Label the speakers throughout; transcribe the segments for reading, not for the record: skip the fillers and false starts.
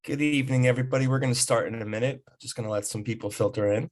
Speaker 1: Good evening, everybody. We're going to start in a minute. I'm just going to let some people filter in.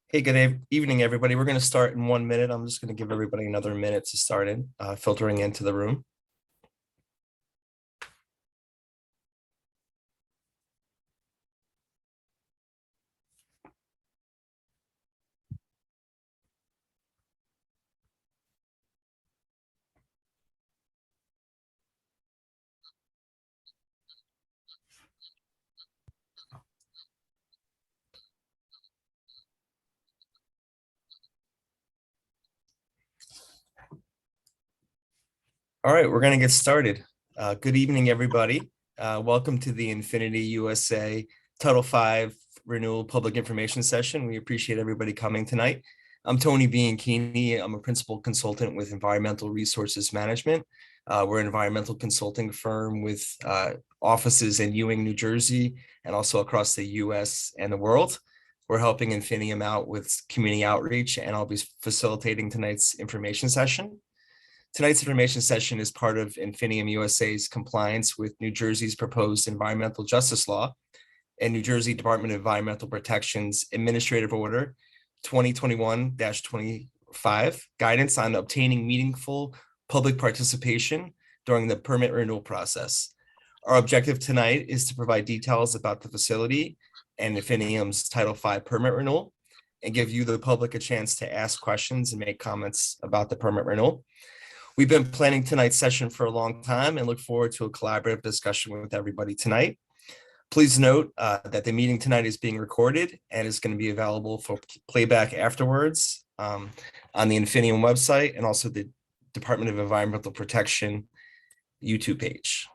Speaker 1: Hey, good evening, everybody. We're going to start in 1 minute. I'm just going to give everybody another minute to start filtering into the room. All right, we're going to get started. Good evening, everybody. Welcome to the Infinity USA Title V Renewal Public Information Session. We appreciate everybody coming tonight. I'm Tony Bianchini. I'm a principal consultant with Environmental Resources Management. We're an environmental consulting firm with offices in Ewing, New Jersey, and also across the US and the world. We're helping Infineum out with community outreach, and I'll be facilitating tonight's information session. Tonight's information session is part of Infineum USA's compliance with New Jersey's proposed environmental justice law and New Jersey Department of Environmental Protection's Administrative Order 2021-25 guidance on obtaining meaningful public participation during the permit renewal process. Our objective tonight is to provide details about the facility and Infineum's Title V permit renewal and give you, the public, a chance to ask questions and make comments about the permit renewal. We've been planning tonight's session for a long time and look forward to a collaborative discussion with everybody tonight. Please note that the meeting tonight is being recorded and is going to be available for playback afterwards on the Infineum website and also the Department of Environmental Protection YouTube page.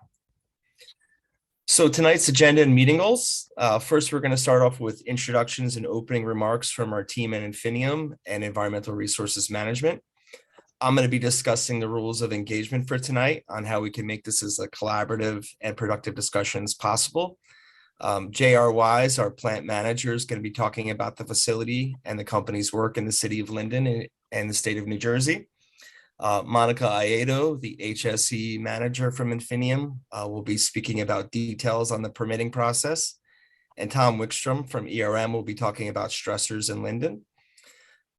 Speaker 1: So tonight's agenda and meeting goals. First, we're going to start off with introductions and opening remarks from our team at Infineum and Environmental Resources Management. I'm going to be discussing the rules of engagement for tonight on how we can make this as a collaborative and productive discussion as possible. J.R. Wise, our plant manager, is going to be talking about the facility and the company's work in the city of Linden and the state of New Jersey. Monica Aedo, the HSE manager from Infineum, will be speaking about details on the permitting process. And Tom Wickstrom from ERM will be talking about stressors in Linden.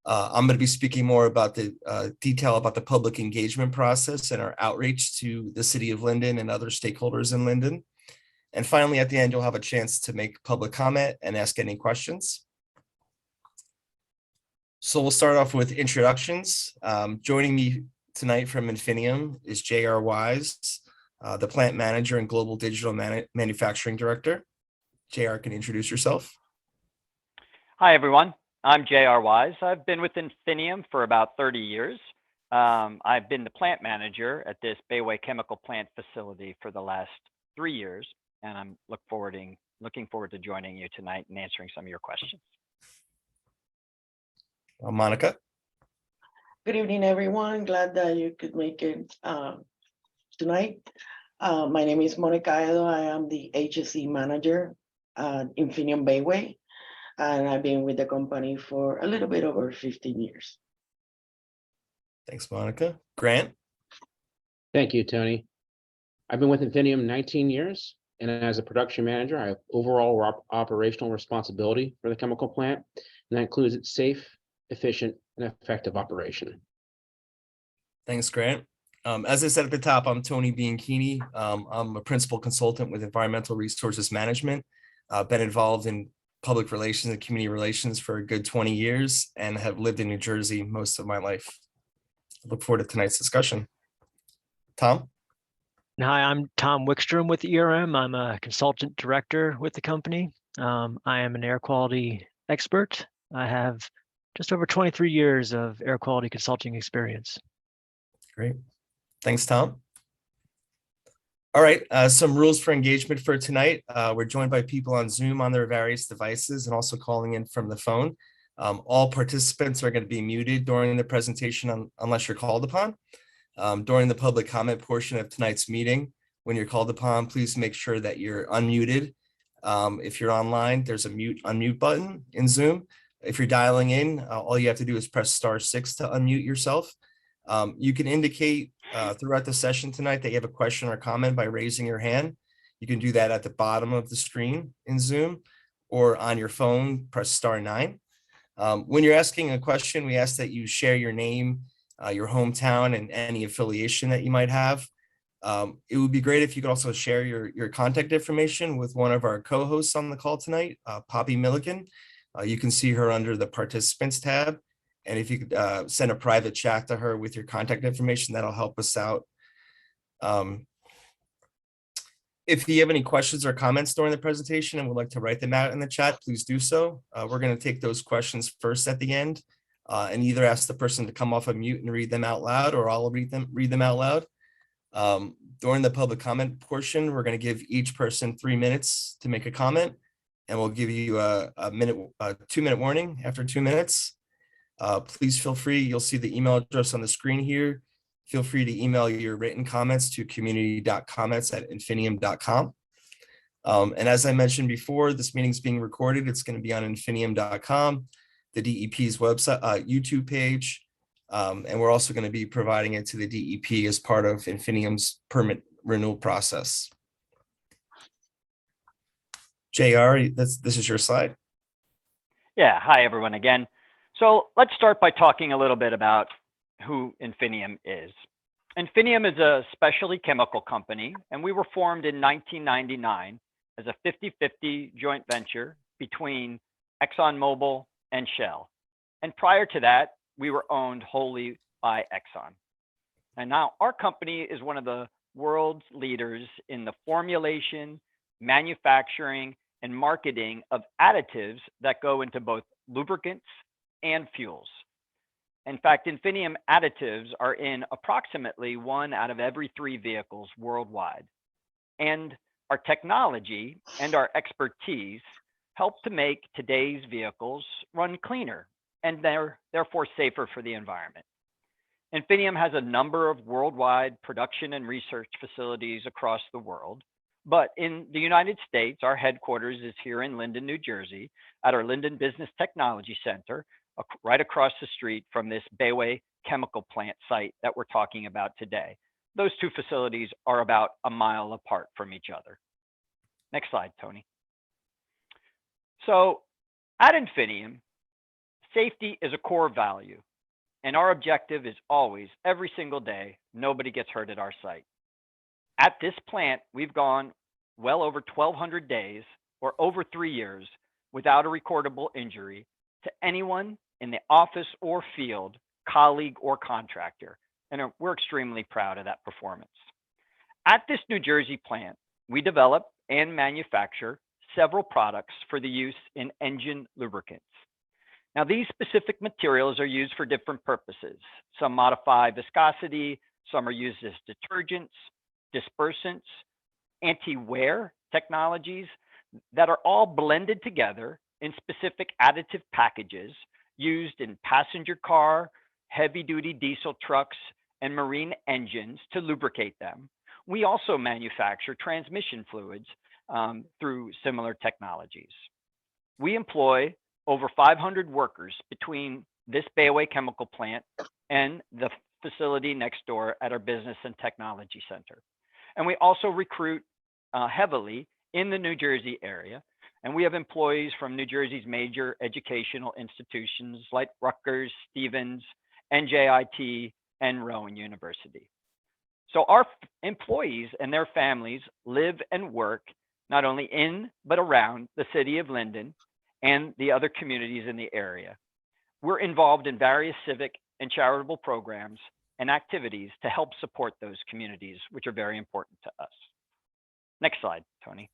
Speaker 1: I'm going to be speaking more about the detail about the public engagement process and our outreach to the city of Linden and other stakeholders in Linden. And finally, at the end, you'll have a chance to make public comment and ask any questions. So we'll start off with introductions. Joining me tonight from Infineum is J.R. Wise, the plant manager and global digital manufacturing director. J.R., can you introduce yourself?
Speaker 2: Hi, everyone. I'm J.R. Wise. I've been with Infineum for about 30 years. I've been the plant manager at this Bayway chemical plant facility for the last 3 years, and I'm looking forward to joining you tonight and answering some of your questions.
Speaker 1: Monica.
Speaker 3: Good evening, everyone. Glad that you could make it tonight. My name is Monica Aedo. I am the HSE manager at Infineum Bayway, and I've been with the company for a little bit over 15 years.
Speaker 1: Thanks, Monica. Grant.
Speaker 4: Thank you, Tony. I've been with Infineum 19 years, and as a production manager, I have overall operational responsibility for the chemical plant, and that includes its safe, efficient, and effective operation.
Speaker 1: Thanks, Grant. As I said at the top, I'm Tony Bianchini. I'm a principal consultant with Environmental Resources Management. Been involved in public relations and community relations for a good 20 years and have lived in New Jersey most of my life. I look forward to tonight's discussion. Tom?
Speaker 5: Hi, I'm Tom Wickstrom with ERM. I'm a consultant director with the company. I am an air quality expert. I have just over 23 years of air quality consulting experience.
Speaker 1: Great. Thanks, Tom. All right, some rules for engagement for tonight. We're joined by people on Zoom on their various devices and also calling in from the phone. All participants are going to be muted during the presentation unless you're called upon. During the public comment portion of tonight's meeting, when you're called upon, please make sure that you're unmuted. If you're online, there's a unmute button in Zoom. If you're dialing in, all you have to do is press *6 to unmute yourself. You can indicate throughout the session tonight that you have a question or comment by raising your hand. You can do that at the bottom of the screen in Zoom or on your phone, press *9. When you're asking a question, we ask that you share your name, your hometown, and any affiliation that you might have. It would be great if you could also share your contact information with one of our co-hosts on the call tonight, Poppy Milliken. You can see her under the participants tab. And if you could send a private chat to her with your contact information, that'll help us out. If you have any questions or comments during the presentation and would like to write them out in the chat, please do so. We're going to take those questions first at the end and either ask the person to come off of mute and read them out loud, or I'll read them out loud. During the public comment portion, we're going to give each person 3 minutes to make a comment, and we'll give you a 2-minute warning after 2 minutes. Please feel free, you'll see the email address on the screen here. Feel free to email your written comments to community.comments@infinium.com. And as I mentioned before, this meeting is being recorded. It's going to be on infinium.com, the DEP's website, YouTube page. And we're also going to be providing it to the DEP as part of Infinium's permit renewal process. JR, this is your slide.
Speaker 2: Yeah, hi everyone again. So let's start by talking a little bit about who Infinium is. Infinium is a specialty chemical company, and we were formed in 1999 as a 50-50 joint venture between ExxonMobil and Shell. And prior to that, we were owned wholly by Exxon. And now our company is one of the world's leaders in the formulation, manufacturing, and marketing of additives that go into both lubricants and fuels. In fact, Infinium additives are in approximately 1 out of every 3 vehicles worldwide. And our technology and our expertise help to make today's vehicles run cleaner and therefore safer for the environment. Infinium has a number of worldwide production and research facilities across the world. But in the United States, our headquarters is here in Linden, New Jersey, at our Linden Business Technology Center, right across the street from this Bayway chemical plant site that we're talking about today. Those 2 facilities are about a mile apart from each other. Next slide, Tony. So at Infinium, safety is a core value, and our objective is always, every single day, nobody gets hurt at our site. At this plant, we've gone well over 1,200 days, or over 3 years, without a recordable injury to anyone in the office or field, colleague or contractor. And we're extremely proud of that performance. At this New Jersey plant, we develop and manufacture several products for the use in engine lubricants. Now, these specific materials are used for different purposes. Some modify viscosity, some are used as detergents, dispersants, anti-wear technologies that are all blended together in specific additive packages used in passenger car, heavy-duty diesel trucks, and marine engines to lubricate them. We also manufacture transmission fluids through similar technologies. We employ over 500 workers between this Bayway chemical plant and the facility next door at our Business and Technology Center. And we also recruit heavily in the New Jersey area. And we have employees from New Jersey's major educational institutions like Rutgers, Stevens, NJIT, and Rowan University. So our employees and their families live and work not only in, but around the city of Linden and the other communities in the area. We're involved in various civic and charitable programs and activities to help support those communities, which are very important to us. Next slide, Tony.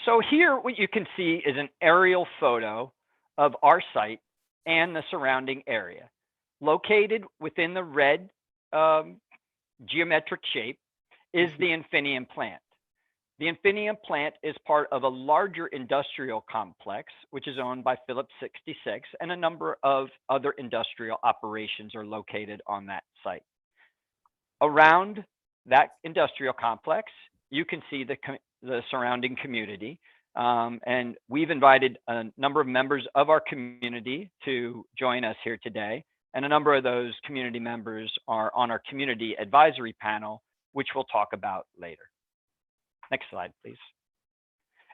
Speaker 2: So here, what you can see is an aerial photo of our site and the surrounding area. located within the red geometric shape is the Infineum plant. The Infineum plant is part of a larger industrial complex, which is owned by Phillips 66, and a number of other industrial operations are located on that site. Around that industrial complex, you can see the surrounding community. And we've invited a number of members of our community to join us here today. And a number of those community members are on our community advisory panel, which we'll talk about later. Next slide, please.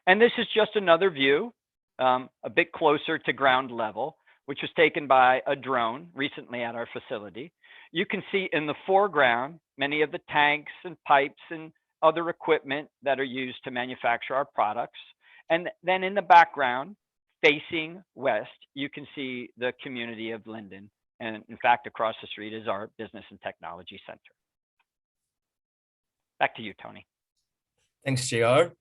Speaker 2: And this is just another view, a bit closer to ground level, which was taken by a drone recently at our facility. You can see in the foreground many of the tanks and pipes and other equipment that are used to manufacture our products. And then in the background, facing west, you can see the community of Linden. And in fact, across the street is our Business and Technology Center. Back to you, Tony.
Speaker 1: Thanks, JR.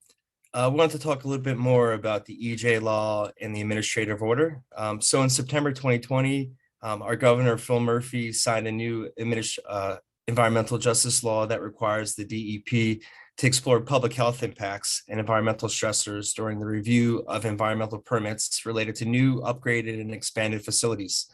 Speaker 1: I wanted to talk a little bit more about the EJ law and the administrative order. So in September 2020, our governor, Phil Murphy, signed a new environmental justice law that requires the DEP to explore public health impacts and environmental stressors during the review of environmental permits related to new, upgraded, and expanded facilities.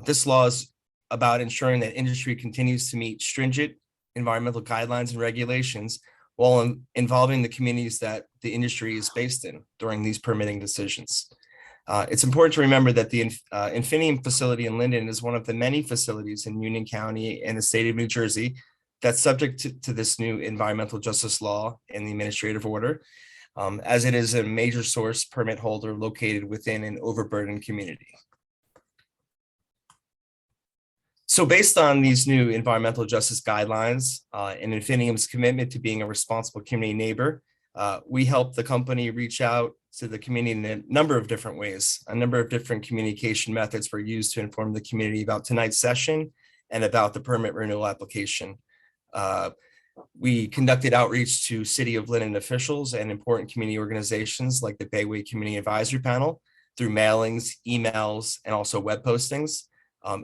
Speaker 1: This law is about ensuring that industry continues to meet stringent environmental guidelines and regulations while involving the communities that the industry is based in during these permitting decisions. It's important to remember that the Infineum facility in Linden is one of the many facilities in Union County and the state of New Jersey that's subject to this new environmental justice law and the administrative order, as it is a major source permit holder located within an overburdened community. So based on these new environmental justice guidelines and Infineum's commitment to being a responsible community neighbor, we help the company reach out to the community in a number of different ways. A number of different communication methods were used to inform the community about tonight's session and about the permit renewal application. We conducted outreach to City of Linden officials and important community organizations like the Bayway Community Advisory Panel through mailings, emails, and also web postings.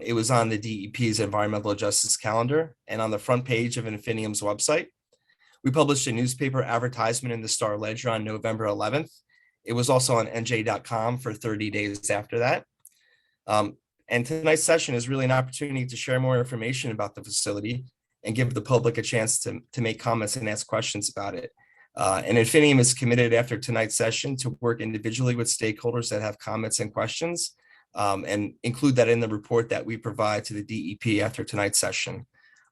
Speaker 1: It was on the DEP's environmental justice calendar and on the front page of Infineum's website. We published a newspaper advertisement in the Star Ledger on November 11th. It was also on NJ.com for 30 days after that. And tonight's session is really an opportunity to share more information about the facility and give the public a chance to make comments and ask questions about it. And Infineum is committed after tonight's session to work individually with stakeholders that have comments and questions, and include that in the report that we provide to the DEP after tonight's session.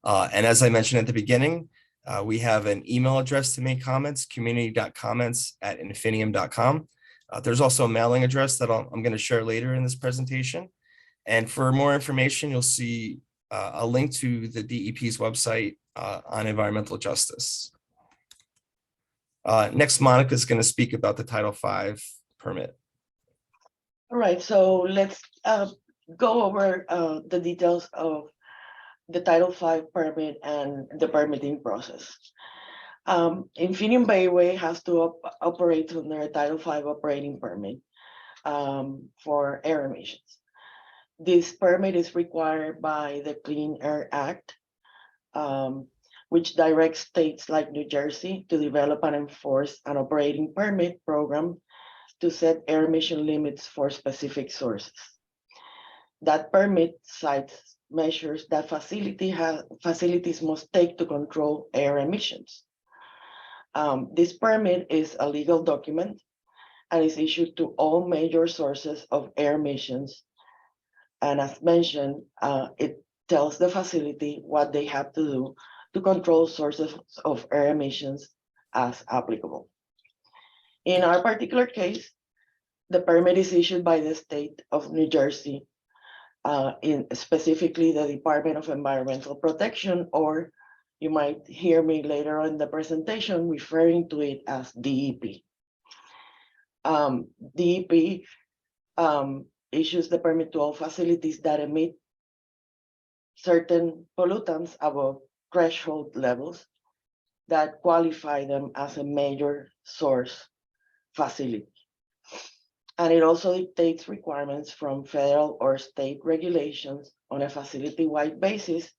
Speaker 1: And as I mentioned at the beginning, we have an email address to make comments, community.comments@infinium.com. There's also a mailing address that I'm going to share later in this presentation. And for more information, you'll see a link to the DEP's website on environmental justice. Next, Monica is going to speak about the Title V permit.
Speaker 3: All right, so let's go over the details of the Title V permit and the permitting process. Infineum Bayway has to operate under a Title V operating permit for air emissions. This permit is required by the Clean Air Act, which directs states like New Jersey to develop and enforce an operating permit program to set air emission limits for specific sources. That permit cites measures that facilities must take to control air emissions. This permit is a legal document and is issued to all major sources of air emissions. And as mentioned, it tells the facility what they have to do to control sources of air emissions as applicable. In our particular case, the permit is issued by the state of New Jersey, specifically the Department of Environmental Protection, or you might hear me later on in the presentation referring to it as DEP. DEP issues the permit to all facilities that emit certain pollutants above threshold levels that qualify them as a major source facility. And it also dictates requirements from federal or state regulations on a facility-wide basis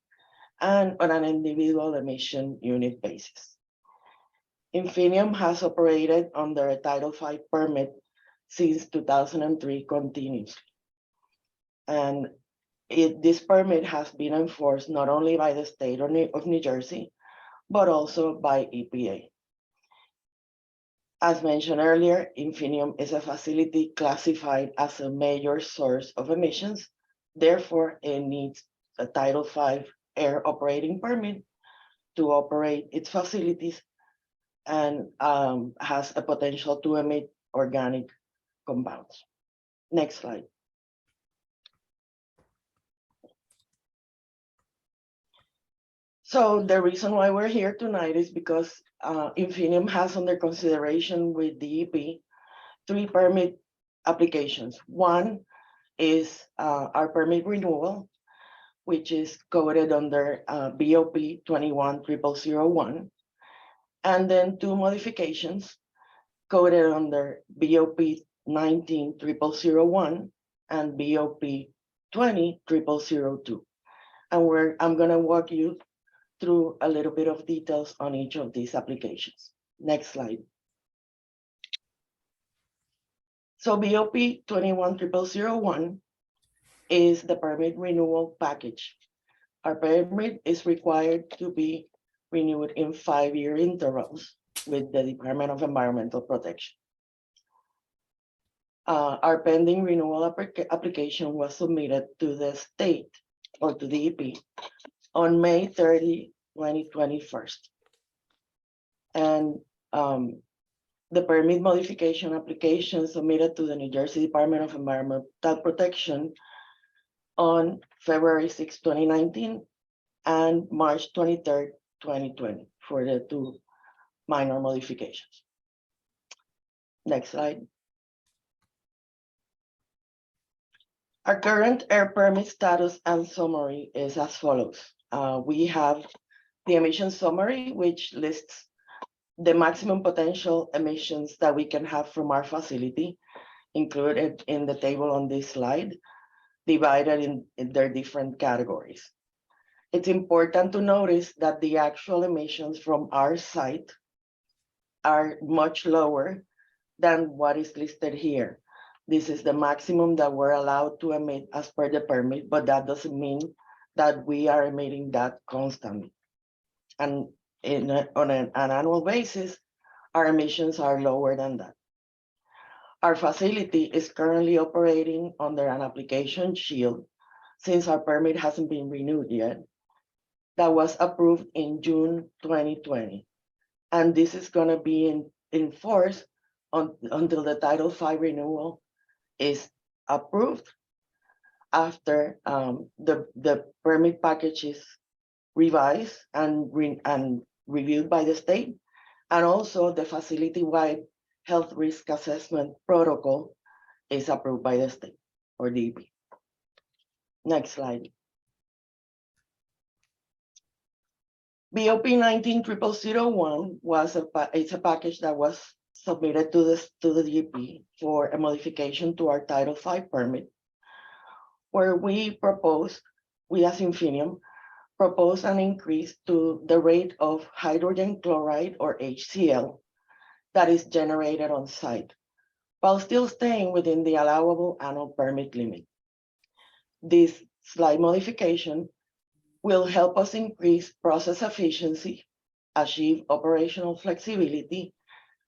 Speaker 3: and on an individual emission unit basis. Infineum has operated under a Title V permit since 2003 continuously. And this permit has been enforced not only by the state of New Jersey, but also by EPA. As mentioned earlier, Infineum is a facility classified as a major source of emissions. Therefore, it needs a Title V air operating permit to operate its facilities and has a potential to emit organic compounds. Next slide. So the reason why we're here tonight is because Infineum has under consideration with DEP 3 permit applications. One is our permit renewal, which is coded under BOP 21001, and then 2 modifications coded under BOP 19001 and BOP 20002. And I'm gonna walk you through a little bit of details on each of these applications. Next slide. So BOP 21001 is the permit renewal package. Our permit is required to be renewed in 5-year intervals with the Department of Environmental Protection. Our pending renewal application was submitted to the state or to DEP on May 30, 2021. And the permit modification application submitted to the New Jersey Department of Environmental Protection on February 6, 2019 and March 23, 2020 for the 2 minor modifications. Next slide. Our current air permit status and summary is as follows. We have the emission summary, which lists the maximum potential emissions that we can have from our facility, included in the table on this slide, divided in their different categories. It's important to notice that the actual emissions from our site are much lower than what is listed here. This is the maximum that we're allowed to emit as per the permit, but that doesn't mean that we are emitting that constantly. And on an annual basis, our emissions are lower than that. Our facility is currently operating under an application shield since our permit hasn't been renewed yet. That was approved in June 2020. And this is going to be in force until the Title V renewal is approved after the permit package is revised and reviewed by the state, and also the facility-wide health risk assessment protocol is approved by the state or DEP. Next slide. BOP 19001 it's a package that was submitted to the DEP for a modification to our Title V permit, where we as Infineum propose an increase to the rate of hydrogen chloride or HCl that is generated on site, while still staying within the allowable annual permit limit. This slight modification will help us increase process efficiency, achieve operational flexibility,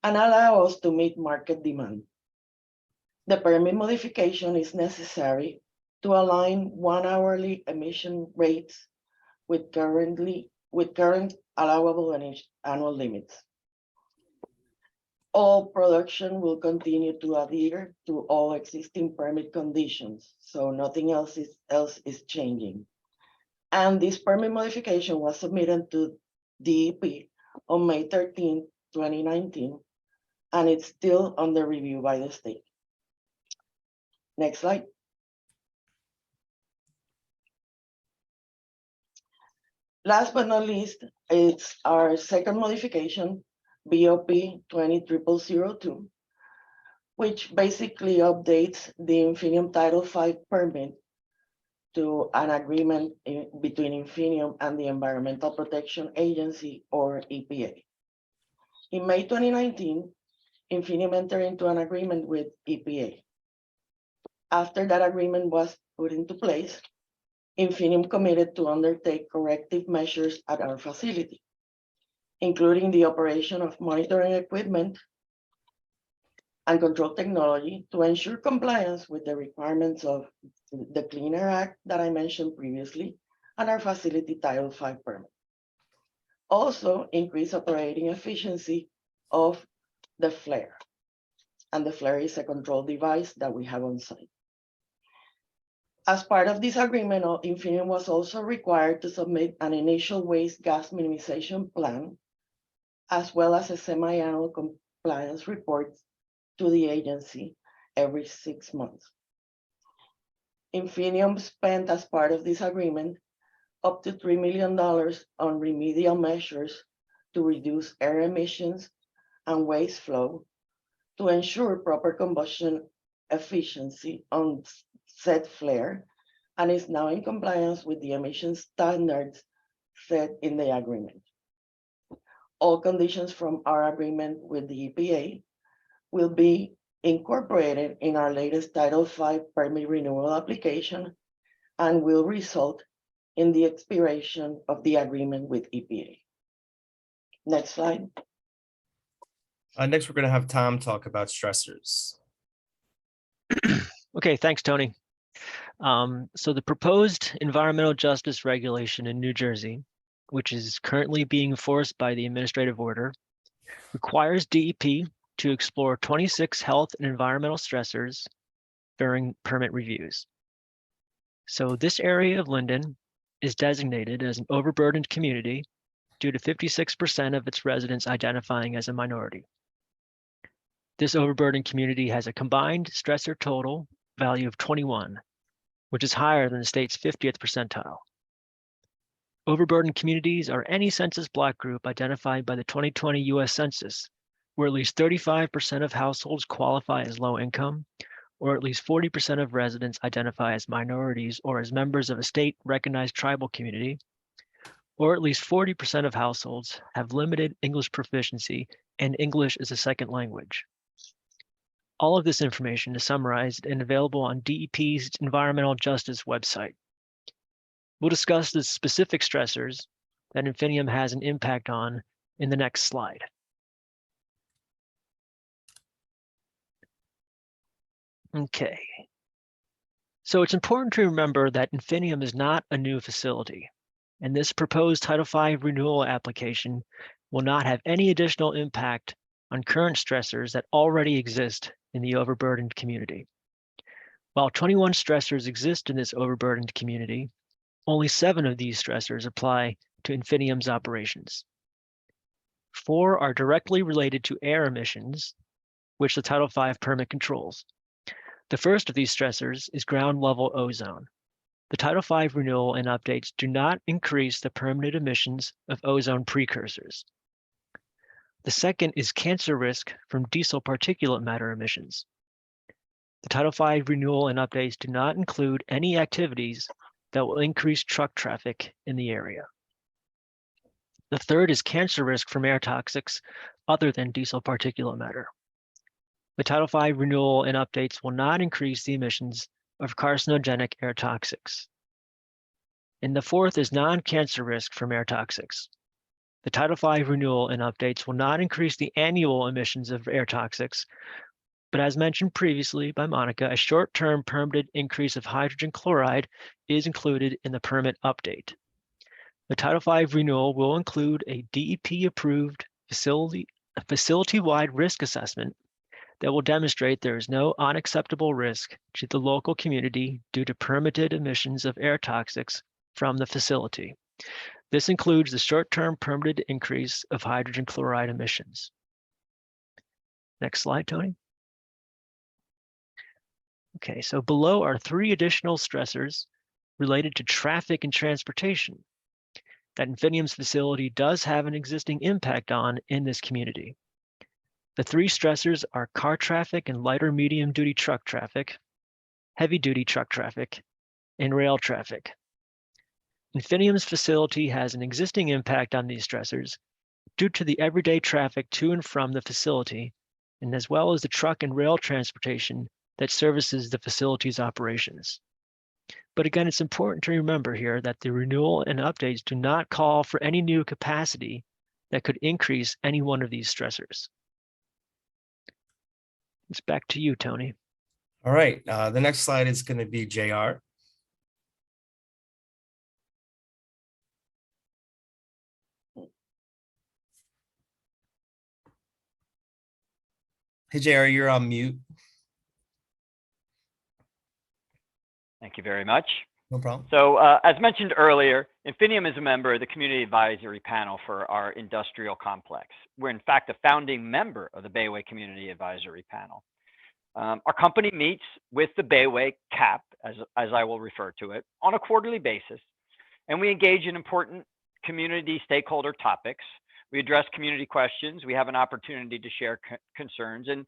Speaker 3: and allow us to meet market demand. The permit modification is necessary to align 1 hourly emission rates with current allowable annual limits. All production will continue to adhere to all existing permit conditions, so nothing else is changing. And this permit modification was submitted to DEP on May 13, 2019, and it's still under review by the state. Next slide. Last but not least, it's our second modification, BOP 20002, which basically updates the Infineum Title V permit to an agreement between Infineum and the Environmental Protection Agency, or EPA. In May 2019, Infineum entered into an agreement with EPA. After that agreement was put into place, Infineum committed to undertake corrective measures at our facility, including the operation of monitoring equipment and control technology to ensure compliance with the requirements of the Clean Air Act that I mentioned previously and our facility Title V permit. Also, increase operating efficiency of the flare. And the flare is a control device that we have on site. As part of this agreement, Infineum was also required to submit an initial waste gas minimization plan, as well as a semi-annual compliance report to the agency every 6 months. Infineum spent, as part of this agreement, up to $3 million on remedial measures to reduce air emissions and waste flow to ensure proper combustion efficiency on said flare, and is now in compliance with the emission standards set in the agreement. All conditions from our agreement with the EPA will be incorporated in our latest Title V permit renewal application and will result in the expiration of the agreement with EPA. Next slide.
Speaker 1: Next, we're going to have Tom talk about stressors.
Speaker 5: Okay, thanks, Tony. So the proposed environmental justice regulation in New Jersey, which is currently being enforced by the administrative order, requires DEP to explore 26 health and environmental stressors during permit reviews. So this area of Linden is designated as an overburdened community due to 56% of its residents identifying as a minority. This overburdened community has a combined stressor total value of 21, which is higher than the state's 50th percentile. Overburdened communities are any census block group identified by the 2020 US Census, where at least 35% of households qualify as low income, or at least 40% of residents identify as minorities or as members of a state-recognized tribal community, or at least 40% of households have limited English proficiency and English as a second language. All of this information is summarized and available on DEP's Environmental Justice website. We'll discuss the specific stressors that Infineum has an impact on in the next slide. Okay. So it's important to remember that Infineum is not a new facility, and this proposed Title V renewal application will not have any additional impact on current stressors that already exist in the overburdened community. While 21 stressors exist in this overburdened community, only 7 of these stressors apply to Infineum's operations. 4 are directly related to air emissions, which the Title V permit controls. The first of these stressors is ground level ozone. The Title V renewal and updates do not increase the permitted emissions of ozone precursors. The second is cancer risk from diesel particulate matter emissions. The Title V renewal and updates do not include any activities that will increase truck traffic in the area. The third is cancer risk from air toxics other than diesel particulate matter. The Title V renewal and updates will not increase the emissions of carcinogenic air toxics. And the fourth is non-cancer risk from air toxics. The Title V renewal and updates will not increase the annual emissions of air toxics, but as mentioned previously by Monica, a short-term permitted increase of hydrogen chloride is included in the permit update. The Title V renewal will include a DEP-approved facility-wide risk assessment that will demonstrate there is no unacceptable risk to the local community due to permitted emissions of air toxics from the facility. This includes the short-term permitted increase of hydrogen chloride emissions. Next slide, Tony. Okay, so below are 3 additional stressors related to traffic and transportation that Infineum's facility does have an existing impact on in this community. The three stressors are car traffic and lighter medium duty truck traffic, heavy duty truck traffic, and rail traffic. Infineum's facility has an existing impact on these stressors due to the everyday traffic to and from the facility, and as well as the truck and rail transportation that services the facility's operations. But again, it's important to remember here that the renewal and updates do not call for any new capacity that could increase any one of these stressors. It's back to you, Tony.
Speaker 1: All right, the next slide is going to be JR. Hey, JR, you're on mute.
Speaker 2: Thank you very much.
Speaker 1: No problem.
Speaker 2: So as mentioned earlier, Infineum is a member of the Community Advisory Panel for our industrial complex. We're in fact a founding member of the Bayway Community Advisory Panel. Our company meets with the Bayway CAP, as I will refer to it, on a quarterly basis, and we engage in important community stakeholder topics. We address community questions. We have an opportunity to share concerns, and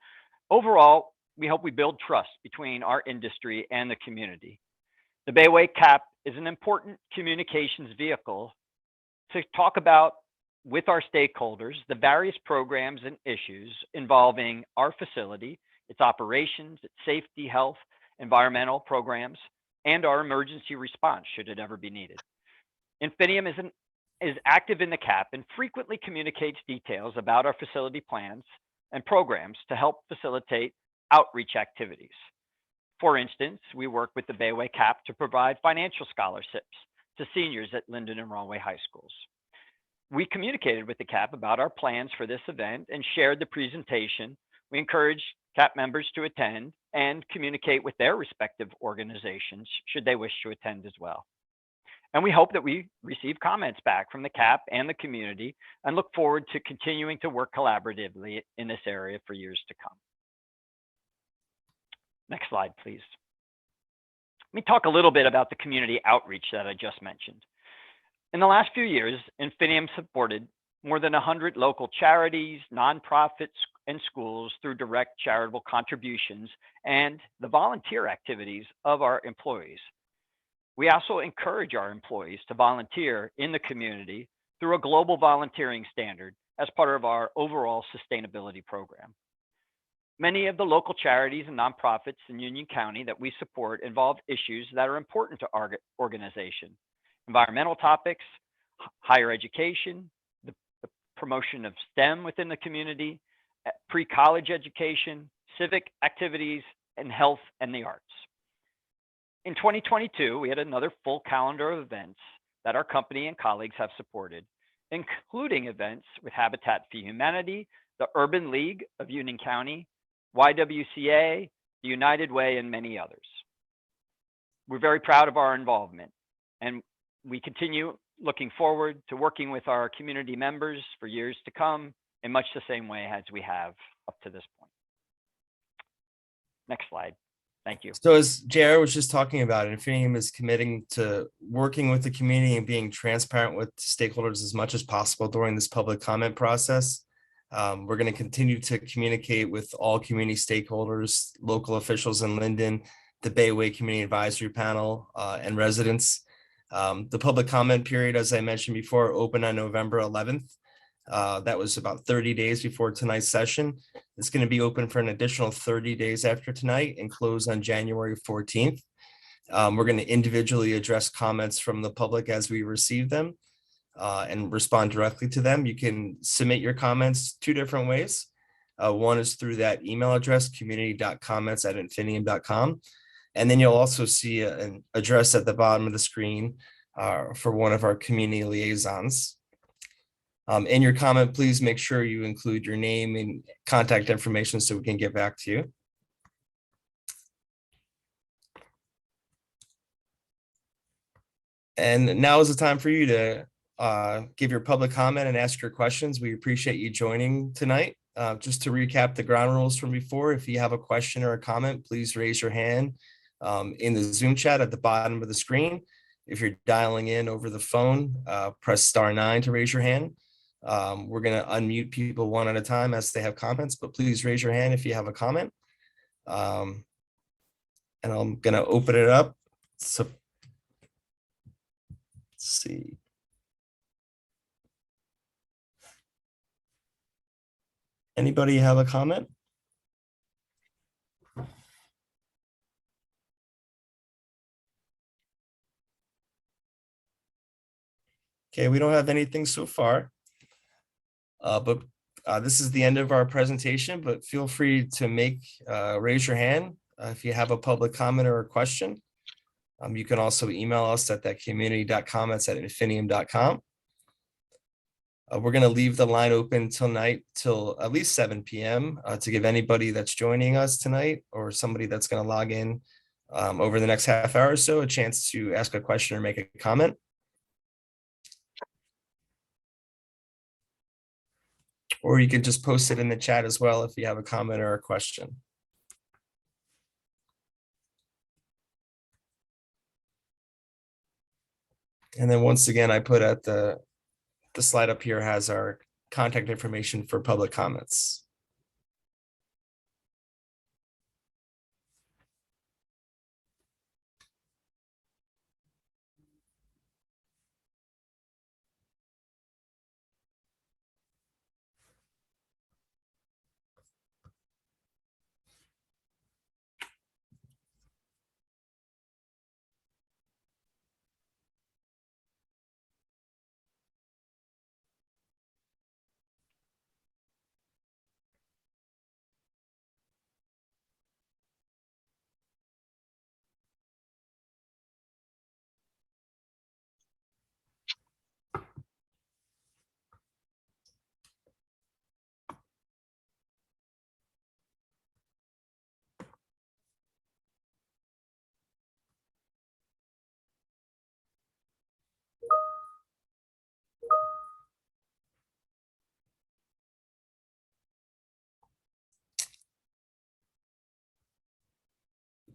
Speaker 2: overall, we hope we build trust between our industry and the community. The Bayway CAP is an important communications vehicle to talk about with our stakeholders the various programs and issues involving our facility, its operations, its safety, health, environmental programs, and our emergency response should it ever be needed. Infineum is active in the CAP and frequently communicates details about our facility plans and programs to help facilitate outreach activities. For instance, we work with the Bayway CAP to provide financial scholarships to seniors at Linden and Rahway High Schools. We communicated with the CAP about our plans for this event and shared the presentation. We encourage CAP members to attend and communicate with their respective organizations should they wish to attend as well. And we hope that we receive comments back from the CAP and the community and look forward to continuing to work collaboratively in this area for years to come. Next slide, please. Let me talk a little bit about the community outreach that I just mentioned. In the last few years, Infineum supported more than 100 local charities, nonprofits, and schools through direct charitable contributions and the volunteer activities of our employees. We also encourage our employees to volunteer in the community through a global volunteering standard as part of our overall sustainability program. Many of the local charities and nonprofits in Union County that we support involve issues that are important to our organization: environmental topics, higher education, the promotion of STEM within the community, pre-college education, civic activities, and health and the arts. In 2022, we had another full calendar of events that our company and colleagues have supported, including events with Habitat for Humanity, the Urban League of Union County, YWCA, the United Way, and many others. We're very proud of our involvement, and we continue looking forward to working with our community members for years to come in much the same way as we have up to this point. Next slide. Thank you.
Speaker 1: So as JR was just talking about, Infineum is committing to working with the community and being transparent with stakeholders as much as possible during this public comment process. We're going to continue to communicate with all community stakeholders, local officials in Linden, the Bayway Community Advisory Panel, and residents. The public comment period, as I mentioned before, opened on November 11th. That was about 30 days before tonight's session. It's going to be open for an additional 30 days after tonight and close on January 14th. We're going to individually address comments from the public as we receive them and respond directly to them. You can submit your comments two different ways. One is through that email address, community.comments@infinium.com. And then you'll also see an address at the bottom of the screen for one of our community liaisons. In your comment, please make sure you include your name and contact information so we can get back to you. And now is the time for you to give your public comment and ask your questions. We appreciate you joining tonight. Just to recap the ground rules from before, if you have a question or a comment, please raise your hand in the Zoom chat at the bottom of the screen. If you're dialing in over the phone, press *9 to raise your hand. We're going to unmute people one at a time as they have comments, but please raise your hand if you have a comment. And I'm going to open it up. So let's see. Anybody have a comment? Okay, we don't have anything so far. But this is the end of our presentation, but feel free to raise your hand if you have a public comment or a question. You can also email us at thatcommunity.comments@infinium.com. We're going to leave the line open till at least 7 p.m. To give anybody that's joining us tonight or somebody that's going to log in over the next half hour or so a chance to ask a question or make a comment. Or you can just post it in the chat as well if you have a comment or a question. And then once again, I put at the slide up here has our contact information for public comments.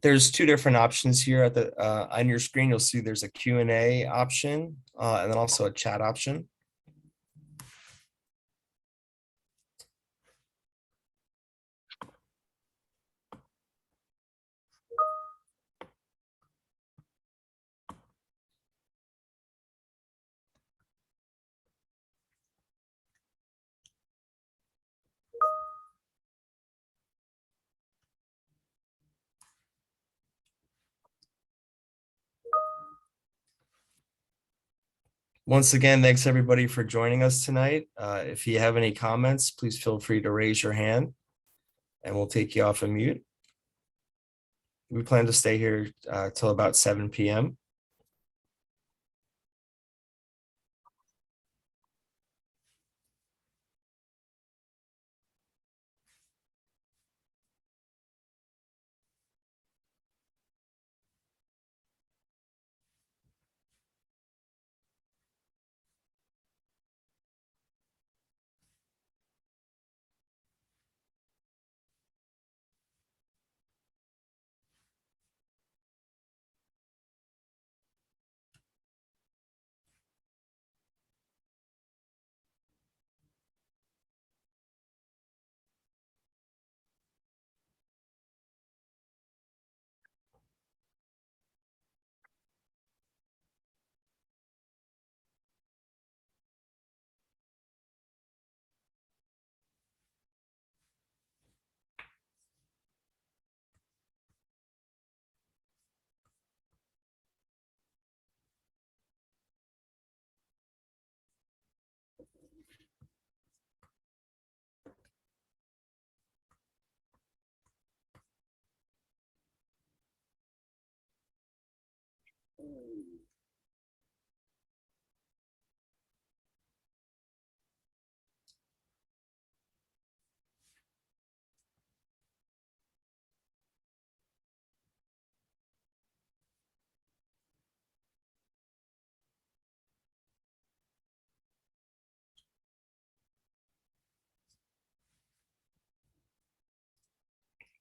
Speaker 1: There's two different options here at the on your screen. You'll see there's a Q&A option and then also a chat option. Once again, thanks everybody for joining us tonight. If you have any comments, please feel free to raise your hand and we'll take you off of mute. We plan to stay here till about 7 p.m.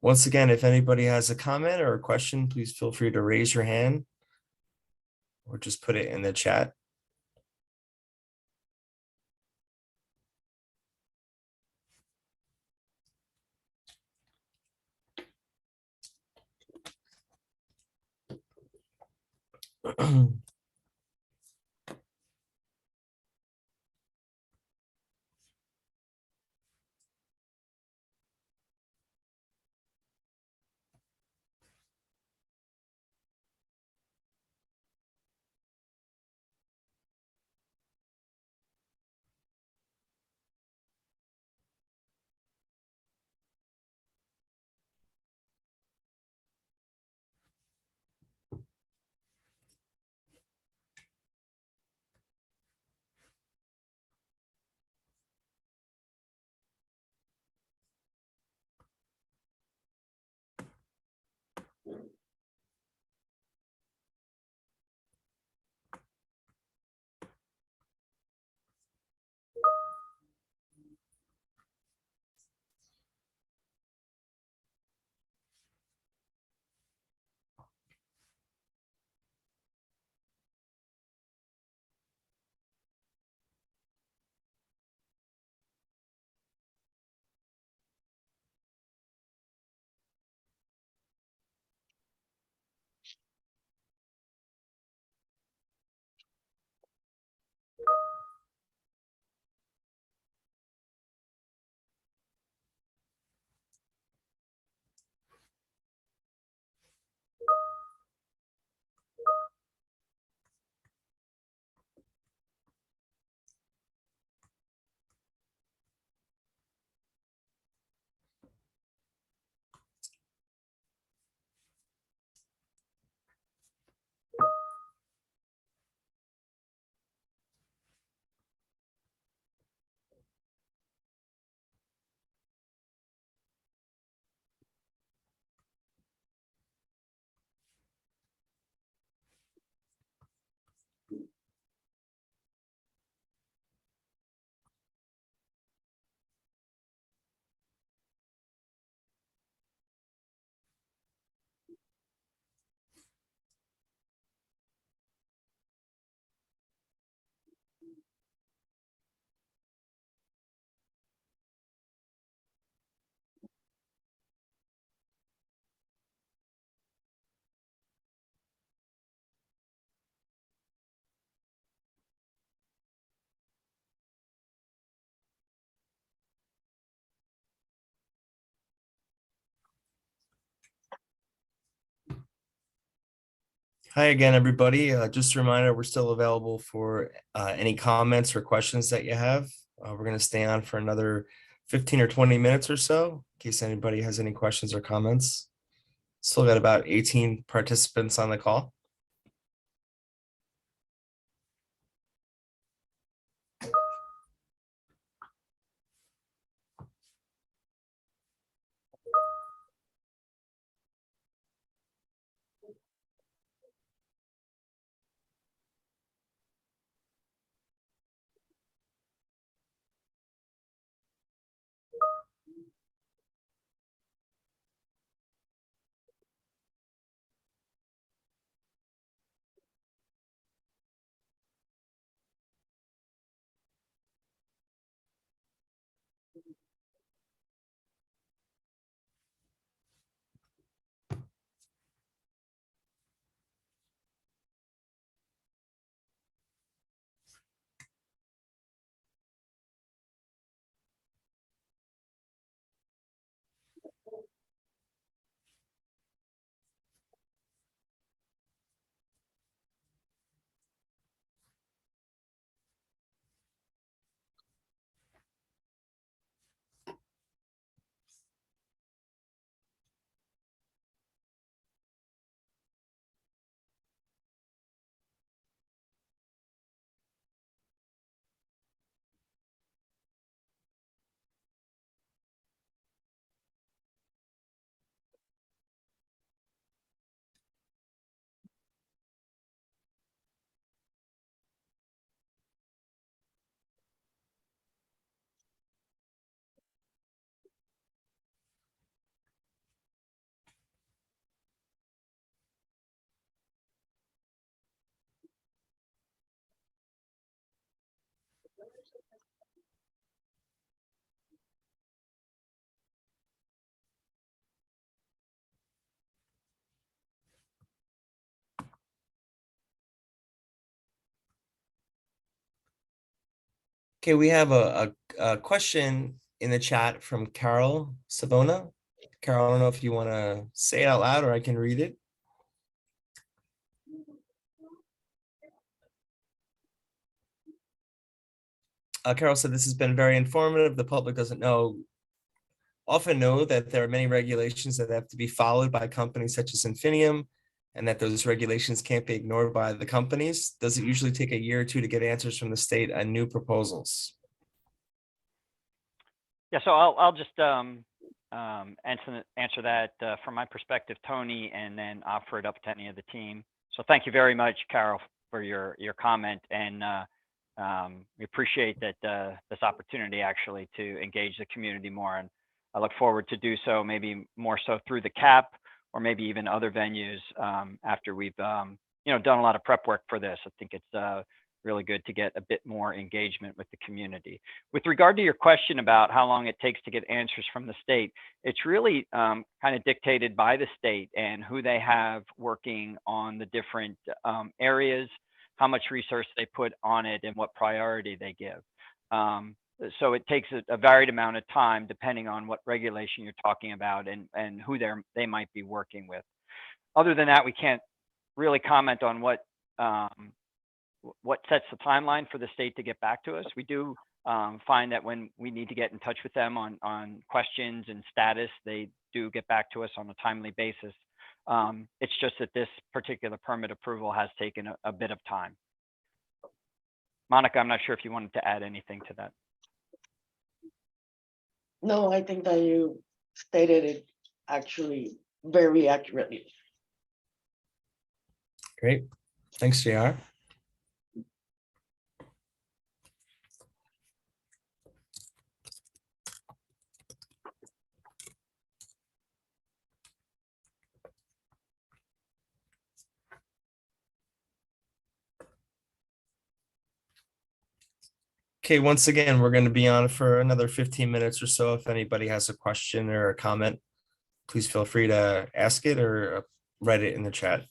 Speaker 1: Once again, if anybody has a comment or a question, please feel free to raise your hand or just put it in the chat. Hi again, everybody. Just a reminder, we're still available for any comments or questions that you have. We're going to stay on for another 15 or 20 minutes or so, in case anybody has any questions or comments. Still got about 18 participants on the call. Okay, we have a question in the chat from Carol Savona. Carol, I don't know if you want to say it out loud or I can read it. Carol said, this has been very informative. The public doesn't often know that there are many regulations that have to be followed by companies such as Infineum, and that those regulations can't be ignored by the companies. Does it usually take a year or two to get answers from the state on new proposals?
Speaker 2: Yeah, so I'll just answer that from my perspective, Tony, and then offer it up to any of the team. So thank you very much, Carol, for your comment, and we appreciate that this opportunity actually to engage the community more, and I look forward to do so, maybe more so through the CAP or maybe even other venues after we've done a lot of prep work for this. I think it's really good to get a bit more engagement with the community. With regard to your question about how long it takes to get answers from the state, it's really kind of dictated by the state and who they have working on the different areas, how much resource they put on it, and what priority they give. So it takes a varied amount of time depending on what regulation you're talking about and who they might be working with. Other than that, we can't really comment on what sets the timeline for the state to get back to us. We do find that when we need to get in touch with them on questions and status, they do get back to us on a timely basis. It's just that this particular permit approval has taken a bit of time. Monica, I'm not sure if you wanted to add anything to that.
Speaker 3: No, I think that you stated it actually very accurately.
Speaker 1: Great. Thanks, JR. Okay, once again, we're going to be on for another 15 minutes or so. If anybody has a question or a comment, please feel free to ask it or write it in the chat.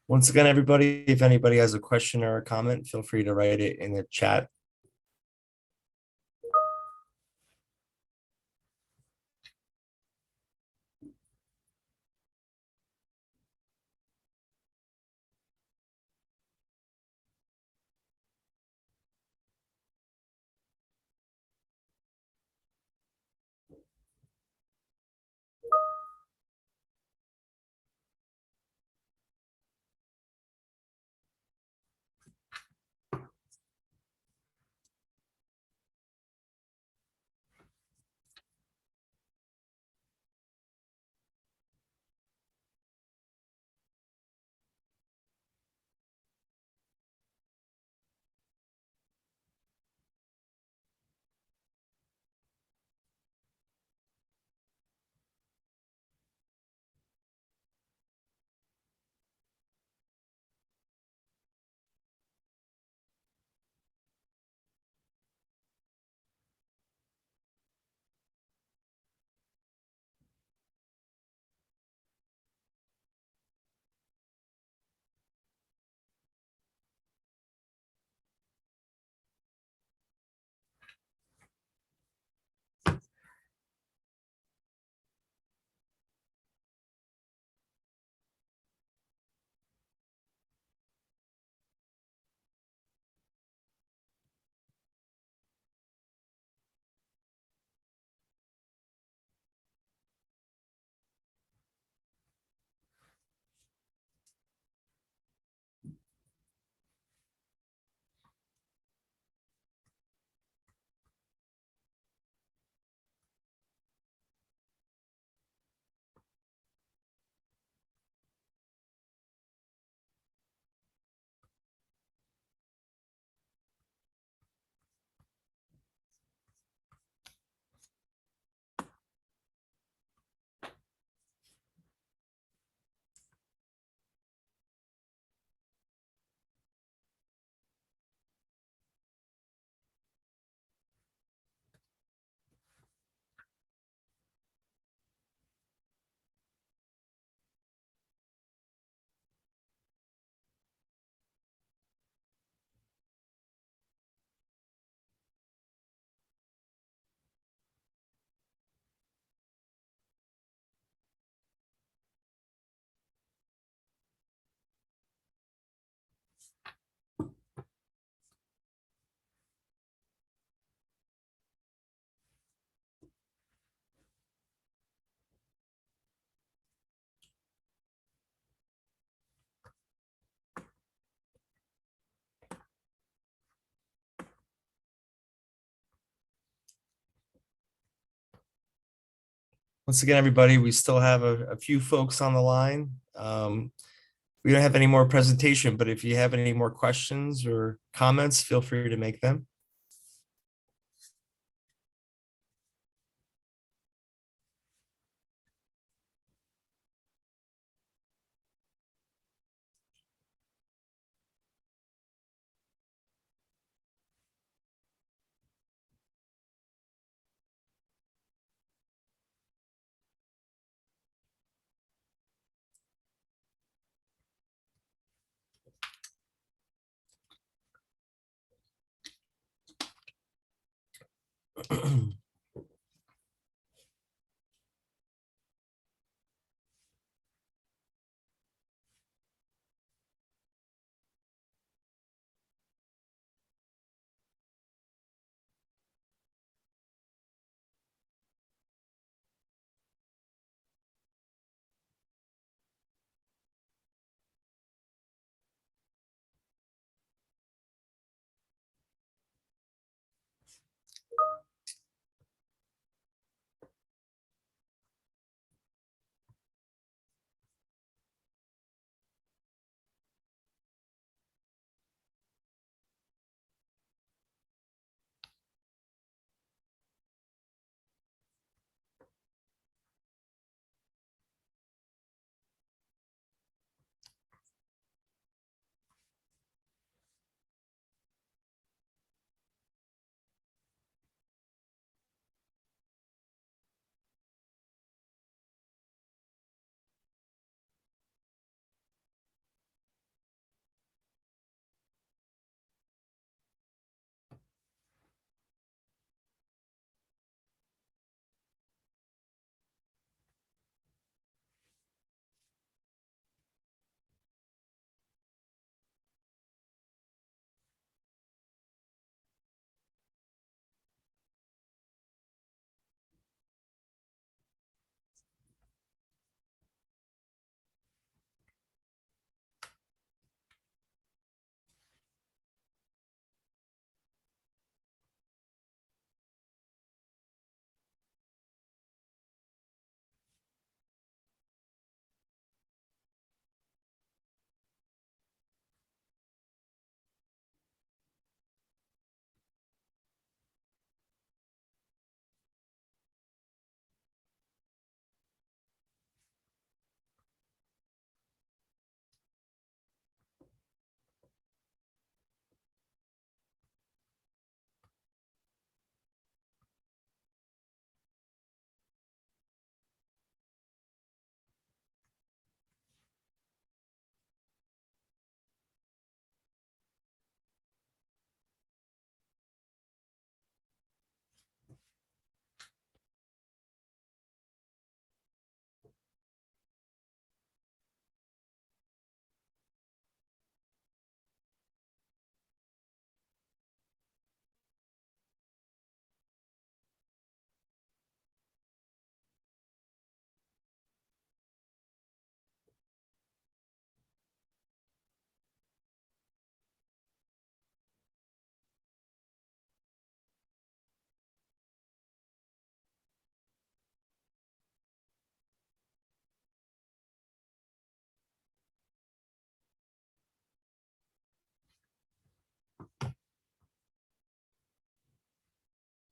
Speaker 1: Once again, everybody, if anybody has a question or a comment, feel free to write it in the chat. Once again, everybody, we still have a few folks on the line. We don't have any more presentation, but if you have any more questions or comments, feel free to make them.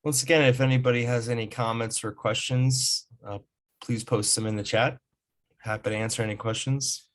Speaker 1: Once again, if anybody has any comments or questions, please post them in the chat. Happy to answer any questions.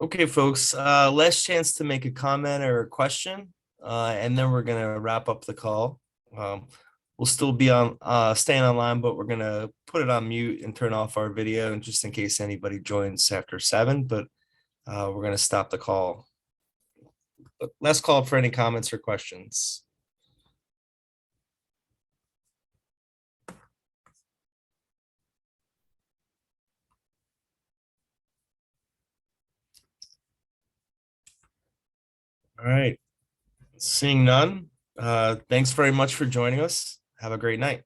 Speaker 1: Okay, folks, last chance to make a comment or a question, and then we're gonna wrap up the call. We'll still be on staying online, but we're gonna put it on mute and turn off our video, and just in case anybody joins after 7, but we're gonna stop the call. But last call for any comments or questions. All right, seeing none, thanks very much for joining us. Have a great night.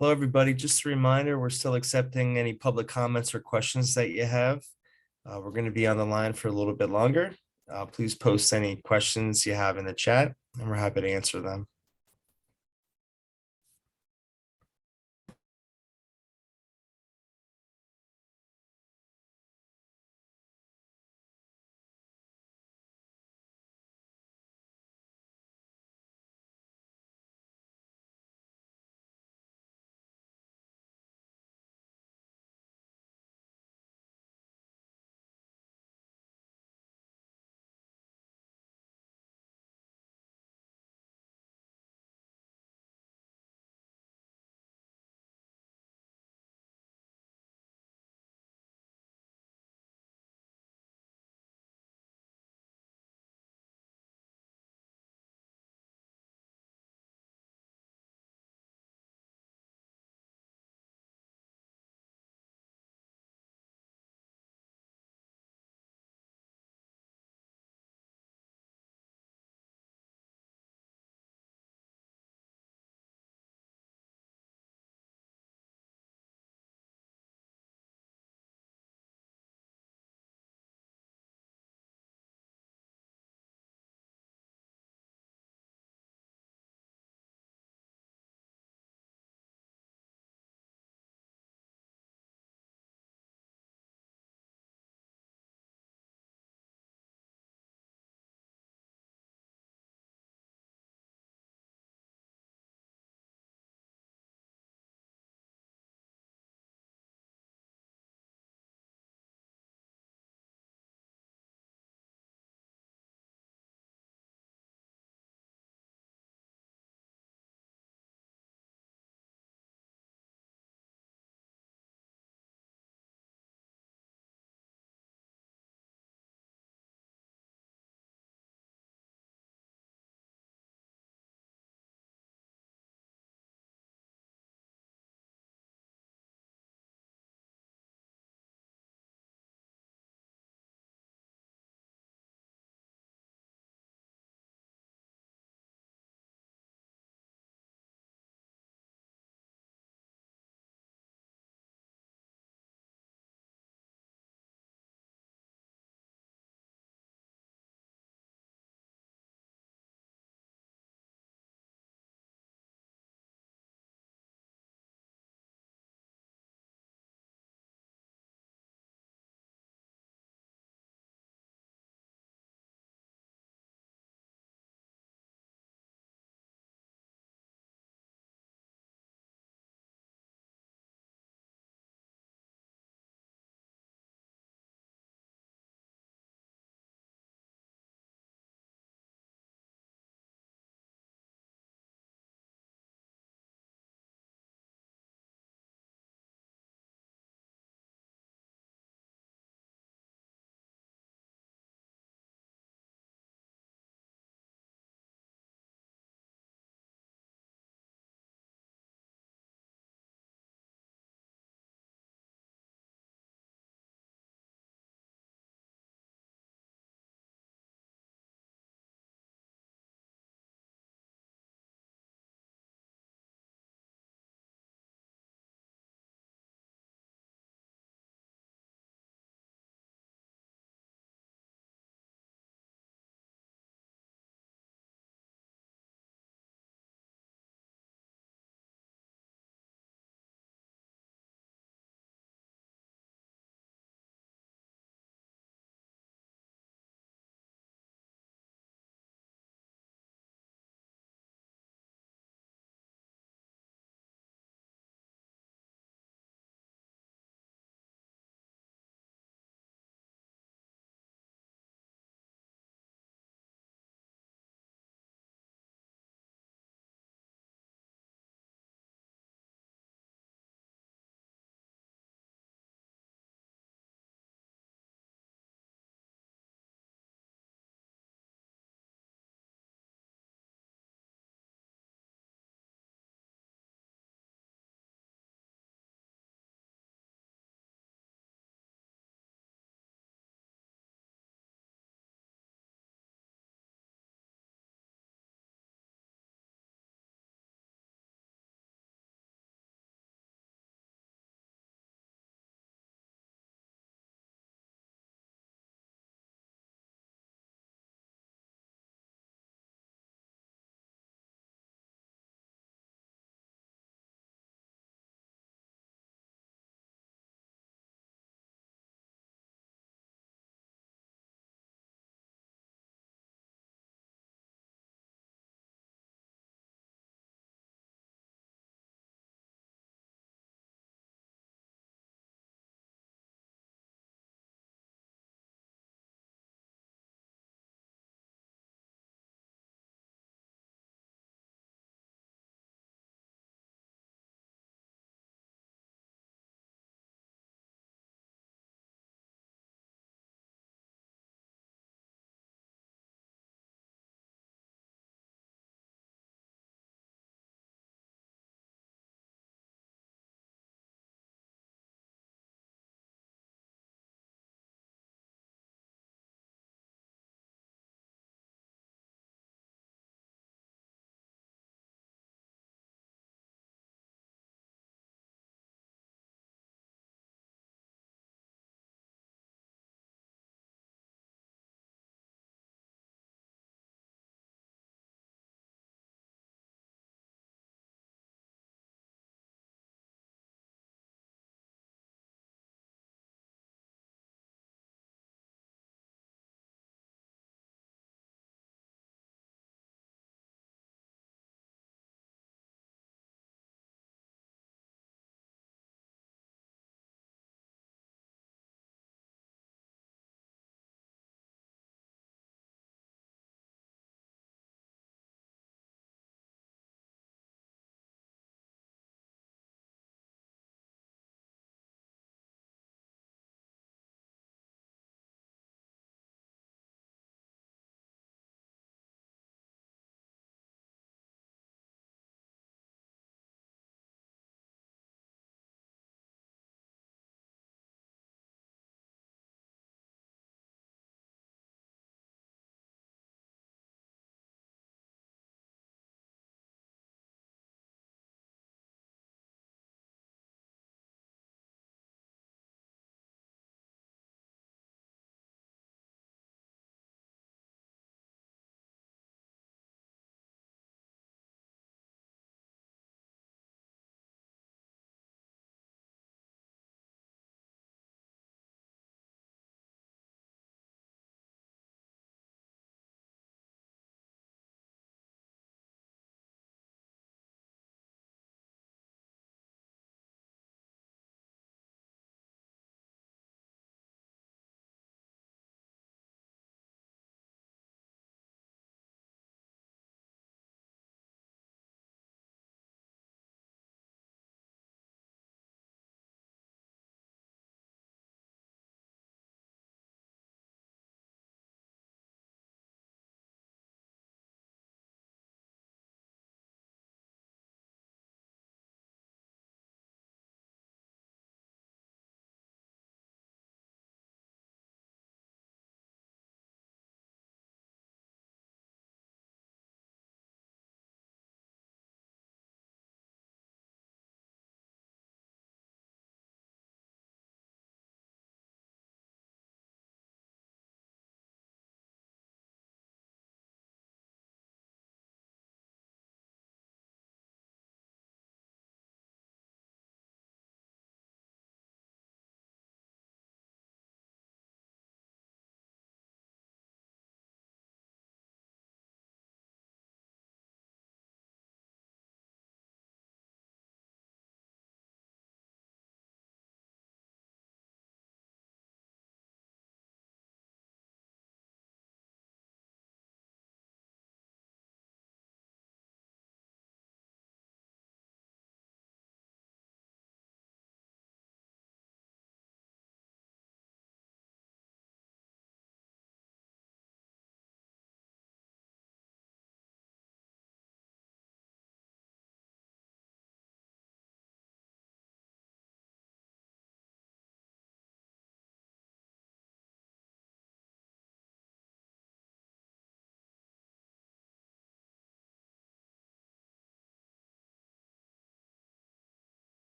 Speaker 1: Hello, everybody. Just a reminder, we're still accepting any public comments or questions that you have. We're going to be on the line for a little bit longer. Please post any questions you have in the chat, and we're happy to answer them.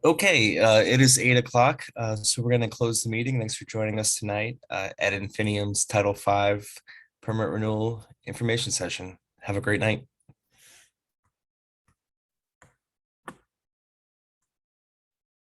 Speaker 1: Okay, it is 8 o'clock, so we're going to close the meeting. Thanks for joining us tonight at Infinium's Title V Permit Renewal Information Session. Have a great night.